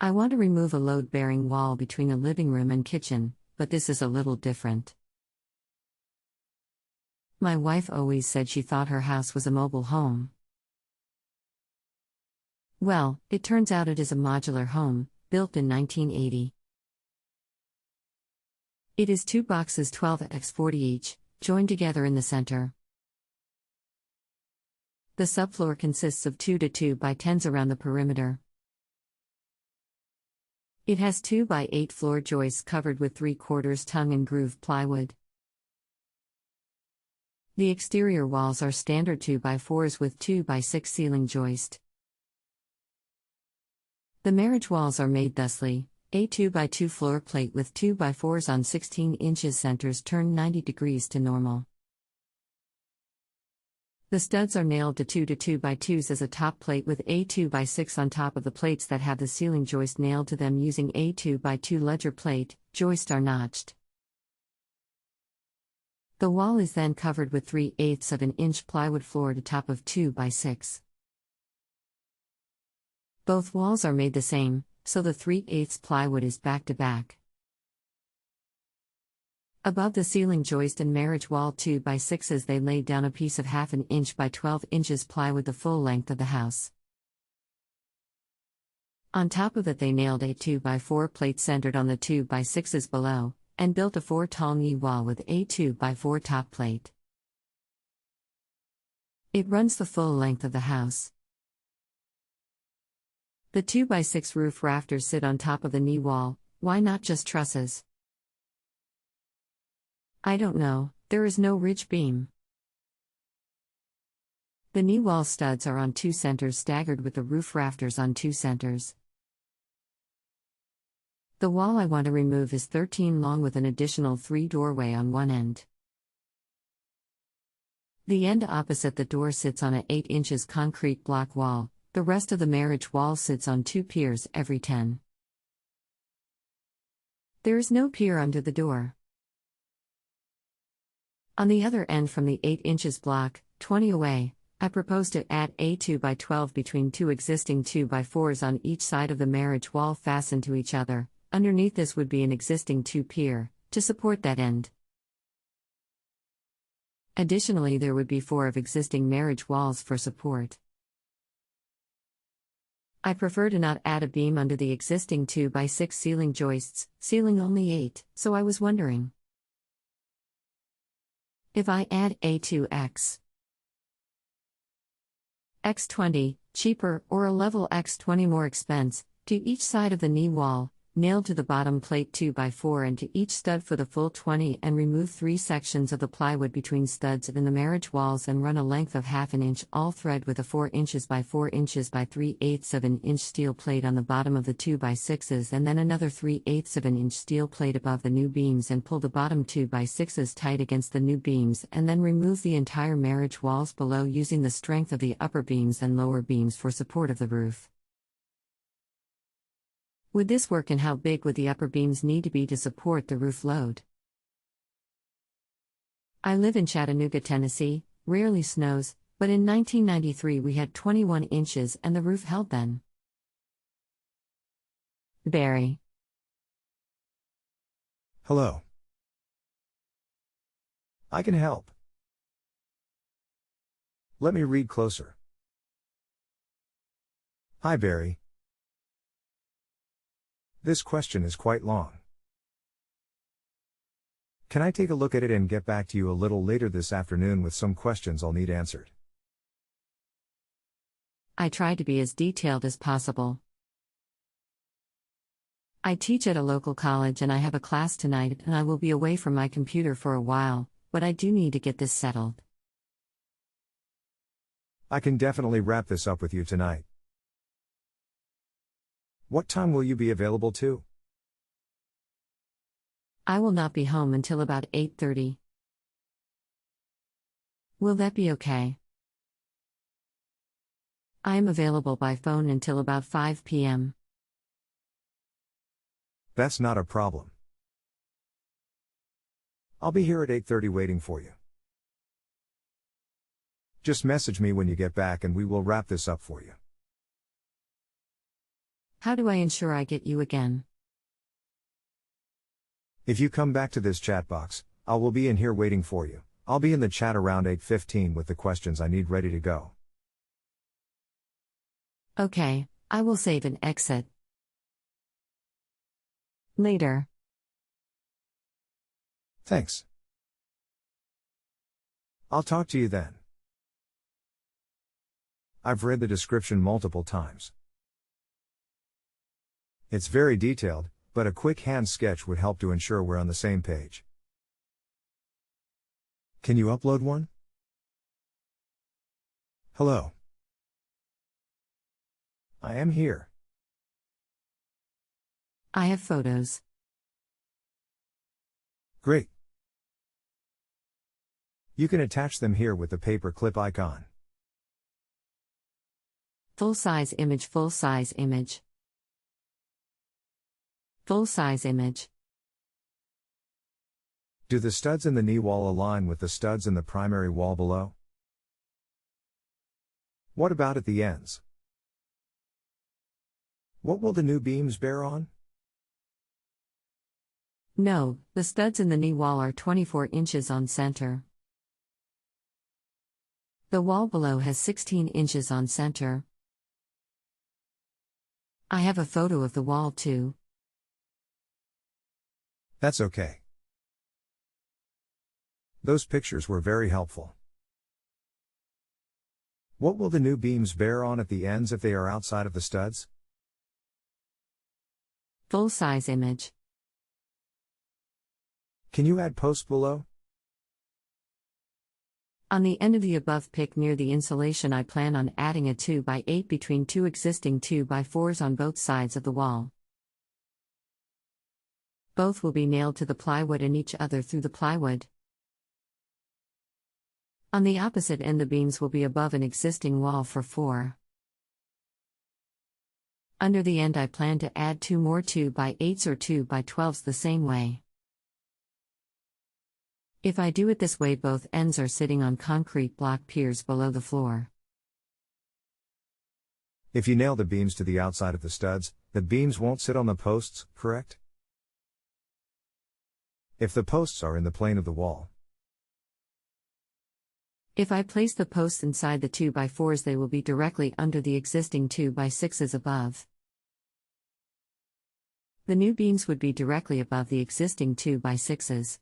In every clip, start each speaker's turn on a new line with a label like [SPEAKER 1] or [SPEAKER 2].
[SPEAKER 1] I want to remove a load-bearing wall between the living room and kitchen, but this is a little different. My wife always said she thought her house was a mobile home. Well, it turns out it is a modular home, built in 1980. It is 2 boxes 12x40 each, joined together in the center. The subfloor consists of 2 to 2 by 10s around the perimeter. It has 2 by 8 floor joists covered with 3/4 tongue and groove plywood. The exterior walls are standard 2 by 4s with 2 by 6 ceiling joist. The marriage walls are made thusly: a 2 by 2 floor plate with 2 by 4s on 16 inches centers turned 90 degrees to normal. The studs are nailed to 2 by 2s as a top plate with a 2 by 6 on top of the plates that have the ceiling joist nailed to them using a 2 by 2 ledger plate. Joists are notched. The wall is then covered with 3/8 of an inch plywood floor to top of 2 by 6. Both walls are made the same, so the 3/8 plywood is back to back. Above the ceiling joist and marriage wall 2 by 6s they laid down a piece of 1/2 inch by 12 inches plywood the full length of the house. On top of it they nailed a 2 by 4 plate centered on the 2 by 6s below, and built a 4 tall knee wall with a 2 by 4 top plate. It runs the full length of the house. The 2 by 6 roof rafters sit on top of the knee wall. Why not just trusses? I don't know, there is no ridge beam. The knee wall studs are on 2 centers staggered with the roof rafters on 2 centers. The wall I want to remove is 13 long with an additional 3 doorway on one end. The end opposite the door sits on a 8 inches concrete block wall. The rest of the marriage wall sits on 2 piers every 10. There is no pier under the door. On the other end from the 8 inches block, 20 away, I propose to add a 2 by 12 between 2 existing 2 by 4s on each side of the marriage wall fastened to each other. Underneath this would be an existing 2 pier, to support that end. Additionally, there would be 4 of existing marriage walls for support. I prefer to not add a beam under the existing 2 by 6 ceiling joists, ceiling only 8, so I was wondering if I add a 2x x20, cheaper, or a level x20 more expense, to each side of the knee wall, nailed to the bottom plate 2 by 4 and to each stud for the full 20 and remove 3 sections of the plywood between studs in the marriage walls and run a length of 1/2 inch all thread with a 4 inches by 4 inches by 3/8 of an inch steel plate on the bottom of the 2 by 6s and then another 3/8 of an inch steel plate above the new beams and pull the bottom 2 by 6s tight against the new beams and then remove the entire marriage walls below using the strength of the upper beams and lower beams for support of the roof. Would this work, and how big would the upper beams need to be to support the roof load? I live in Chattanooga, Tennessee. Rarely snows, but in 1993 we had 21 inches and the roof held then. Barry.
[SPEAKER 2] Hello. I can help. Let me read closer. Hi, Barry. This question is quite long. Can I take a look at it and get back to you a little later this afternoon with some questions I'll need answered?
[SPEAKER 1] I try to be as detailed as possible. I teach at a local college and I have a class tonight and I will be away from my computer for a while, but I do need to get this settled.
[SPEAKER 2] I can definitely wrap this up with you tonight. What time will you be available to?
[SPEAKER 1] I will not be home until about 8:30. Will that be okay? I am available by phone until about 5 p.m.
[SPEAKER 2] That's not a problem. I'll be here at 8:30 waiting for you. Just message me when you get back and we will wrap this up for you.
[SPEAKER 1] How do I ensure I get you again?
[SPEAKER 2] If you come back to this chat box, I will be in here waiting for you. I'll be in the chat around 8:15 with the questions I need ready to go.
[SPEAKER 1] Okay, I will save and exit. Later.
[SPEAKER 2] Thanks. I'll talk to you then. I've read the description multiple times. It's very detailed, but a quick hand sketch would help to ensure we're on the same page. Can you upload one? Hello. I am here.
[SPEAKER 1] I have photos.
[SPEAKER 2] Great. You can attach them here with the paper clip icon.
[SPEAKER 1] Full-size image, full-size image. Full-size image.
[SPEAKER 2] Do the studs in the knee wall align with the studs in the primary wall below? What about at the ends? What will the new beams bear on?
[SPEAKER 1] No, the studs in the knee wall are 24 inches on center. The wall below has 16 inches on center. I have a photo of the wall too.
[SPEAKER 2] That's okay. Those pictures were very helpful. What will the new beams bear on at the ends if they are outside of the studs?
[SPEAKER 1] Full-size image.
[SPEAKER 2] Can you add posts below?
[SPEAKER 1] On the end of the above pic near the insulation, I plan on adding a 2x8 between two existing 2x4s on both sides of the wall. Both will be nailed to the plywood and each other through the plywood. On the opposite end, the beams will be above an existing wall for 4. Under the end, I plan to add 2 more 2x8s or 2x12s the same way. If I do it this way, both ends are sitting on concrete block piers below the floor.
[SPEAKER 2] If you nail the beams to the outside of the studs, the beams won't sit on the posts, correct? If the posts are in the plane of the wall.
[SPEAKER 1] If I place the posts inside the 2x4s, they will be directly under the existing 2x6s above. The new beams would be directly above the existing 2x6s.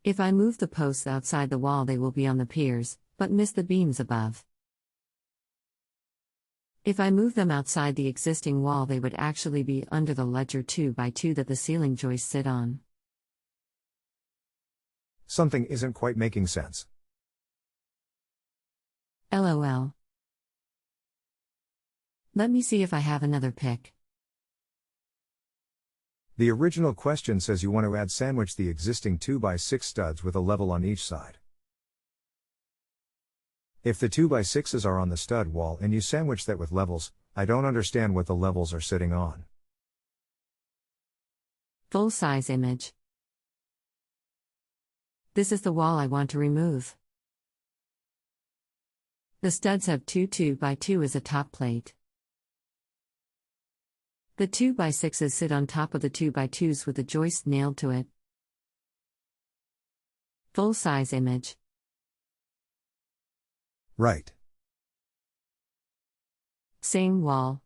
[SPEAKER 1] If I move the posts outside the wall, they will be on the piers, but miss the beams above. If I move them outside the existing wall, they would actually be under the ledger 2x2 that the ceiling joists sit on.
[SPEAKER 2] Something isn't quite making sense.
[SPEAKER 1] LOL. Let me see if I have another pic.
[SPEAKER 2] The original question says you want to add sandwich the existing 2x6 studs with a level on each side. If the 2x6s are on the stud wall and you sandwich that with levels, I don't understand what the levels are sitting on.
[SPEAKER 1] Full-size image. This is the wall I want to remove. The studs have 2x2 as a top plate. The 2x6s sit on top of the 2x2s with the joist nailed to it. Full-size image.
[SPEAKER 2] Right.
[SPEAKER 1] Same wall.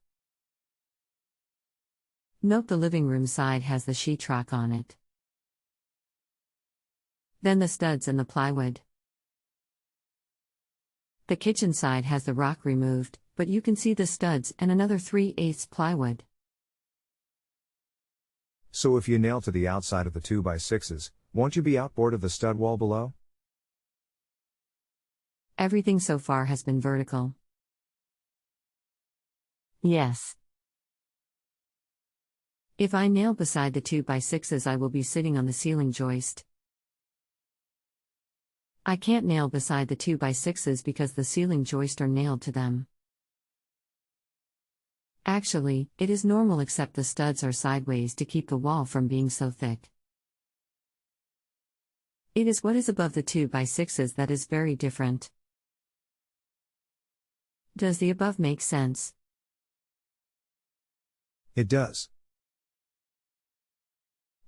[SPEAKER 1] Note the living room side has the sheetrock on it. Then the studs and the plywood. The kitchen side has the rock removed, but you can see the studs and another 3/8 plywood.
[SPEAKER 2] So if you nail to the outside of the 2x6s, won't you be outboard of the stud wall below?
[SPEAKER 1] Everything so far has been vertical. Yes. If I nail beside the 2x6s, I will be sitting on the ceiling joist. I can't nail beside the 2x6s because the ceiling joists are nailed to them. Actually, it is normal except the studs are sideways to keep the wall from being so thick. It is what is above the 2x6s that is very different. Does the above make sense?
[SPEAKER 2] It does.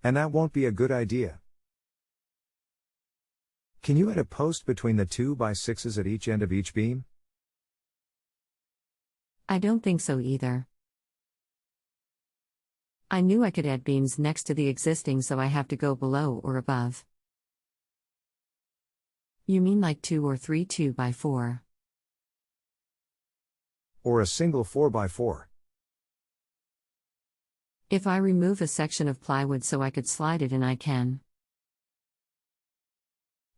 [SPEAKER 2] And that won't be a good idea. Can you add a post between the 2x6s at each end of each beam?
[SPEAKER 1] I don't think so either. I knew I could add beams next to the existing, so I have to go below or above. You mean like 2 or 3 2x4?
[SPEAKER 2] Or a single 4x4?
[SPEAKER 1] If I remove a section of plywood so I could slide it in, I can.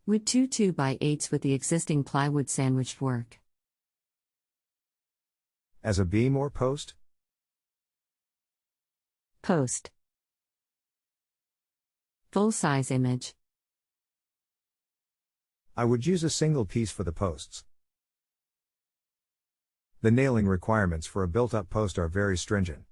[SPEAKER 1] Would 2 2x8s with the existing plywood sandwiched work?
[SPEAKER 2] As a beam or post?
[SPEAKER 1] Post. Full-size image.
[SPEAKER 2] I would use a single piece for the posts. The nailing requirements for a built-up post are very stringent.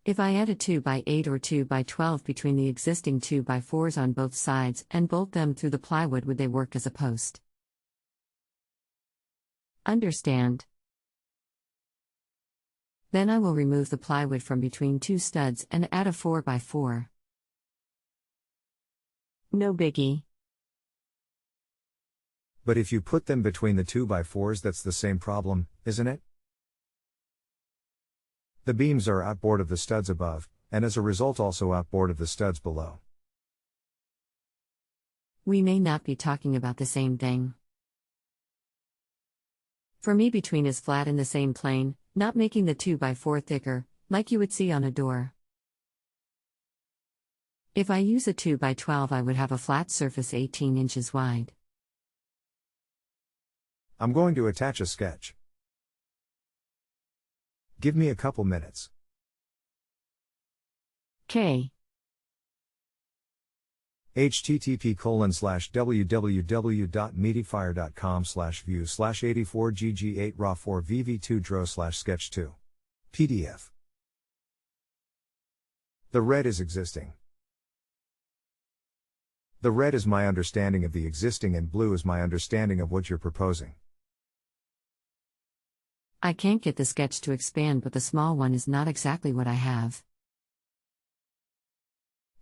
[SPEAKER 1] If I add a 2x8 or 2x12 between the existing 2x4s on both sides and bolt them through the plywood, would they work as a post? Understand. Then I will remove the plywood from between two studs and add a 4x4. No biggie.
[SPEAKER 2] But if you put them between the 2x4s, that's the same problem, isn't it? The beams are outboard of the studs above, and as a result also outboard of the studs below.
[SPEAKER 1] We may not be talking about the same thing. For me, between is flat in the same plane, not making the 2x4 thicker, like you would see on a door. If I use a 2x12, I would have a flat surface 18 inches wide.
[SPEAKER 2] I'm going to attach a sketch. Give me a couple minutes.
[SPEAKER 1] K.
[SPEAKER 2] http://www.mediafire.com/view/84gg8raw4vv2dro/sketch2. PDF. The red is existing. The red is my understanding of the existing and blue is my understanding of what you're proposing.
[SPEAKER 1] I can't get the sketch to expand, but the small one is not exactly what I have.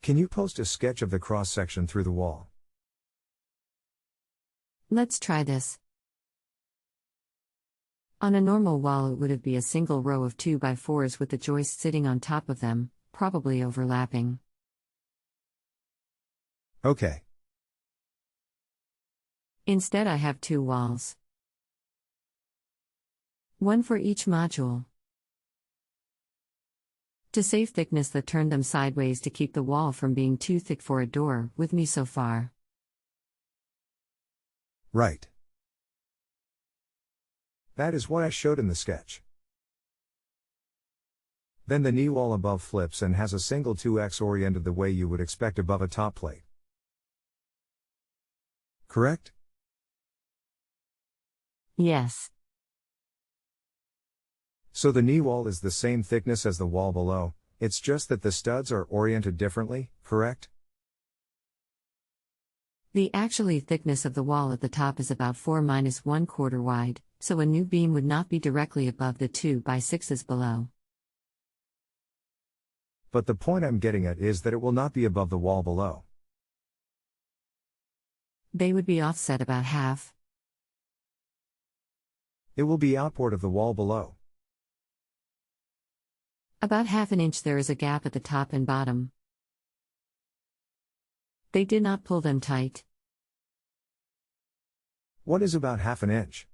[SPEAKER 2] Can you post a sketch of the cross-section through the wall?
[SPEAKER 1] Let's try this. On a normal wall, it would be a single row of 2x4s with the joist sitting on top of them, probably overlapping.
[SPEAKER 2] Okay.
[SPEAKER 1] Instead, I have two walls. One for each module. To save thickness, that turned them sideways to keep the wall from being too thick for a door. With me so far?
[SPEAKER 2] Right. That is what I showed in the sketch. Then the knee wall above flips and has a single 2x oriented the way you would expect above a top plate. Correct?
[SPEAKER 1] Yes.
[SPEAKER 2] So the knee wall is the same thickness as the wall below, it's just that the studs are oriented differently, correct?
[SPEAKER 1] The actually thickness of the wall at the top is about 4-1/4 wide, so a new beam would not be directly above the 2x6s below.
[SPEAKER 2] But the point I'm getting at is that it will not be above the wall below.
[SPEAKER 1] They would be offset about half.
[SPEAKER 2] It will be outboard of the wall below.
[SPEAKER 1] About ½ inch. There is a gap at the top and bottom. They did not pull them tight.
[SPEAKER 2] What is about ½ inch?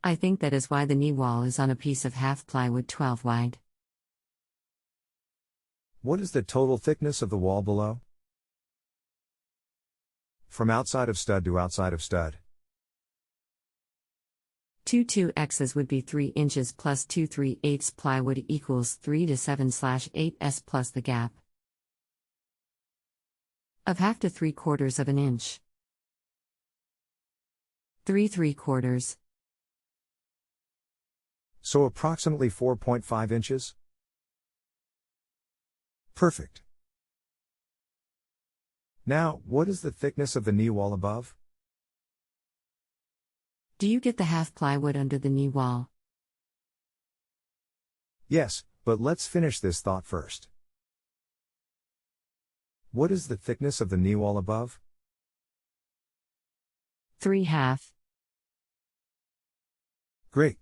[SPEAKER 1] I think that is why the knee wall is on a piece of half plywood 12 wide.
[SPEAKER 2] What is the total thickness of the wall below? From outside of stud to outside of stud.
[SPEAKER 1] 2 2x's would be 3 inches plus 2 3/8 plywood equals 3 to 7/8s plus the gap of ½ to 3/4 of an inch. 3 3/4.
[SPEAKER 2] So approximately 4.5 inches? Perfect. Now, what is the thickness of the knee wall above?
[SPEAKER 1] Do you get the half plywood under the knee wall?
[SPEAKER 2] Yes, but let's finish this thought first. What is the thickness of the knee wall above?
[SPEAKER 1] 3/2.
[SPEAKER 2] Great.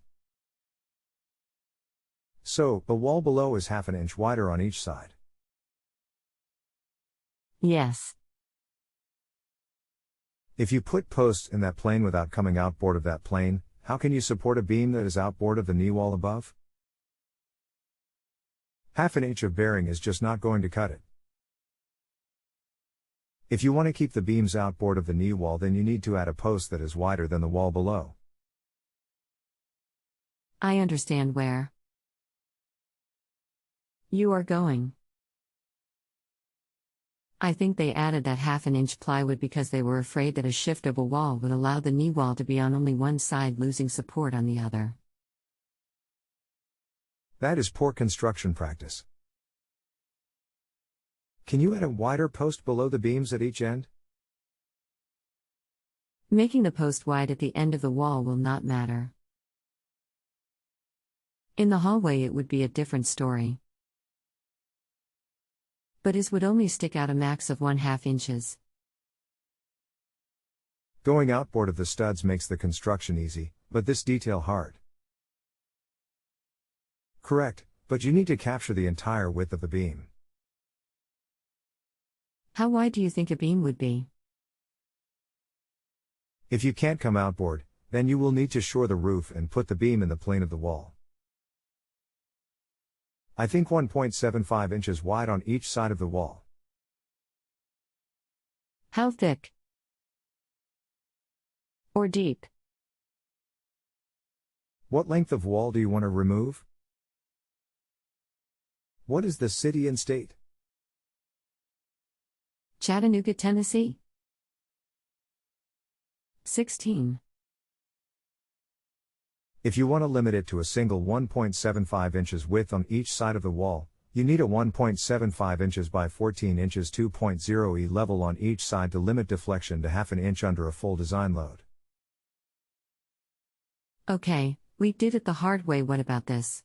[SPEAKER 2] So, the wall below is 1/2 inch wider on each side.
[SPEAKER 1] Yes.
[SPEAKER 2] If you put posts in that plane without coming outboard of that plane, how can you support a beam that is outboard of the knee wall above? 1/2 inch of bearing is just not going to cut it. If you want to keep the beams outboard of the knee wall, then you need to add a post that is wider than the wall below.
[SPEAKER 1] I understand where you are going. I think they added that 1/2 inch plywood because they were afraid that a shift of a wall would allow the knee wall to be on only one side, losing support on the other.
[SPEAKER 2] That is poor construction practice. Can you add a wider post below the beams at each end?
[SPEAKER 1] Making the post wide at the end of the wall will not matter. In the hallway it would be a different story. But it would only stick out a max of 1/2 inches.
[SPEAKER 2] Going outboard of the studs makes the construction easy, but this detail hard. Correct, but you need to capture the entire width of the beam.
[SPEAKER 1] How wide do you think a beam would be?
[SPEAKER 2] If you can't come outboard, then you will need to shore the roof and put the beam in the plane of the wall. I think 1.75 inches wide on each side of the wall.
[SPEAKER 1] How thick? Or deep?
[SPEAKER 2] What length of wall do you want to remove? What is the city and state?
[SPEAKER 1] Chattanooga, Tennessee. 16.
[SPEAKER 2] If you want to limit it to a single 1.75 inches width on each side of the wall, you need a 1.75 inches by 14 inches 2.0 E level on each side to limit deflection to 1/2 inch under a full design load.
[SPEAKER 1] Okay, we did it the hard way. What about this?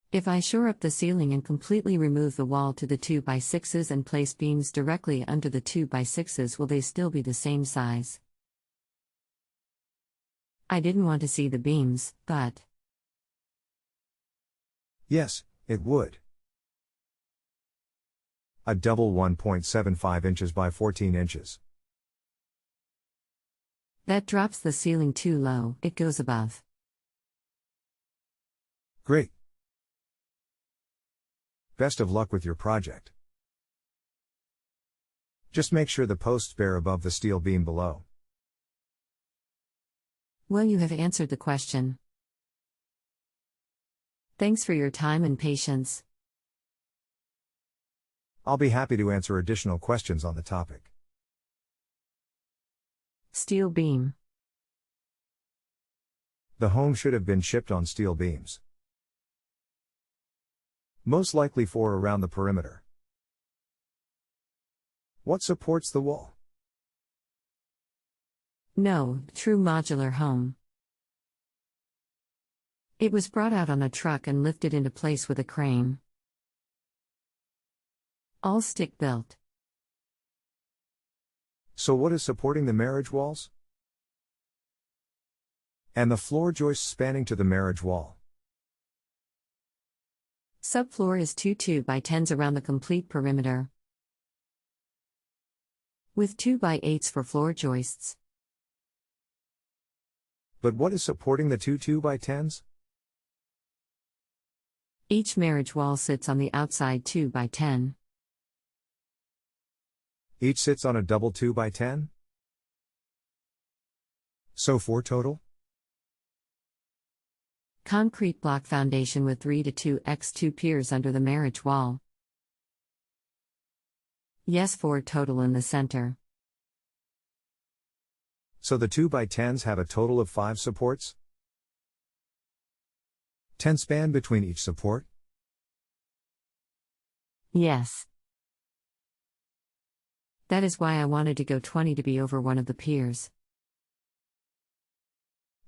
[SPEAKER 1] If I shore up the ceiling and completely remove the wall to the 2x6s and place beams directly under the 2x6s, will they still be the same size? I didn't want to see the beams, but
[SPEAKER 2] Yes, it would. A double 1.75 inches by 14 inches.
[SPEAKER 1] that drops the ceiling too low, it goes above.
[SPEAKER 2] Great. Best of luck with your project. Just make sure the posts bear above the steel beam below.
[SPEAKER 1] Well, you have answered the question. Thanks for your time and patience.
[SPEAKER 2] I'll be happy to answer additional questions on the topic.
[SPEAKER 1] Steel beam.
[SPEAKER 2] The home should have been shipped on steel beams. Most likely 4 around the perimeter. What supports the wall?
[SPEAKER 1] No, true modular home. It was brought out on a truck and lifted into place with a crane. All stick built.
[SPEAKER 2] So what is supporting the marriage walls? And the floor joists spanning to the marriage wall.
[SPEAKER 1] Subfloor is 2 2x10s around the complete perimeter, with 2x8s for floor joists.
[SPEAKER 2] But what is supporting the 2 2x10s?
[SPEAKER 1] Each marriage wall sits on the outside 2x10.
[SPEAKER 2] Each sits on a double 2x10? So 4 total?
[SPEAKER 1] Concrete block foundation with 3 to 2x2 piers under the marriage wall. Yes, 4 total in the center.
[SPEAKER 2] So the 2x10s have a total of 5 supports? 10 span between each support?
[SPEAKER 1] Yes. That is why I wanted to go 20 to be over one of the piers.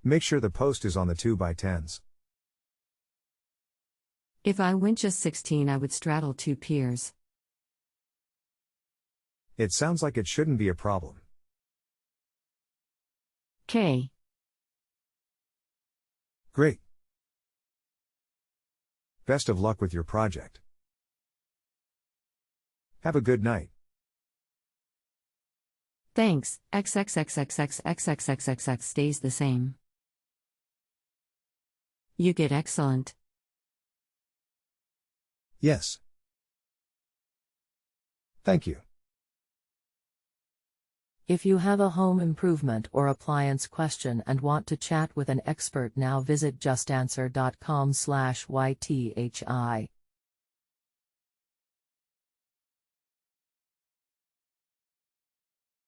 [SPEAKER 2] Make sure the post is on the 2x10s.
[SPEAKER 1] If I went just 16, I would straddle 2 piers.
[SPEAKER 2] It sounds like it shouldn't be a problem.
[SPEAKER 1] K.
[SPEAKER 2] Great. Best of luck with your project. Have a good night.
[SPEAKER 1] Thanks, XXXXXXXXXX stays the same. You get excellent.
[SPEAKER 2] Yes. Thank you.
[SPEAKER 3] If you have a home improvement or appliance question and want to chat with an expert now, visit justanswer.com/YTHI.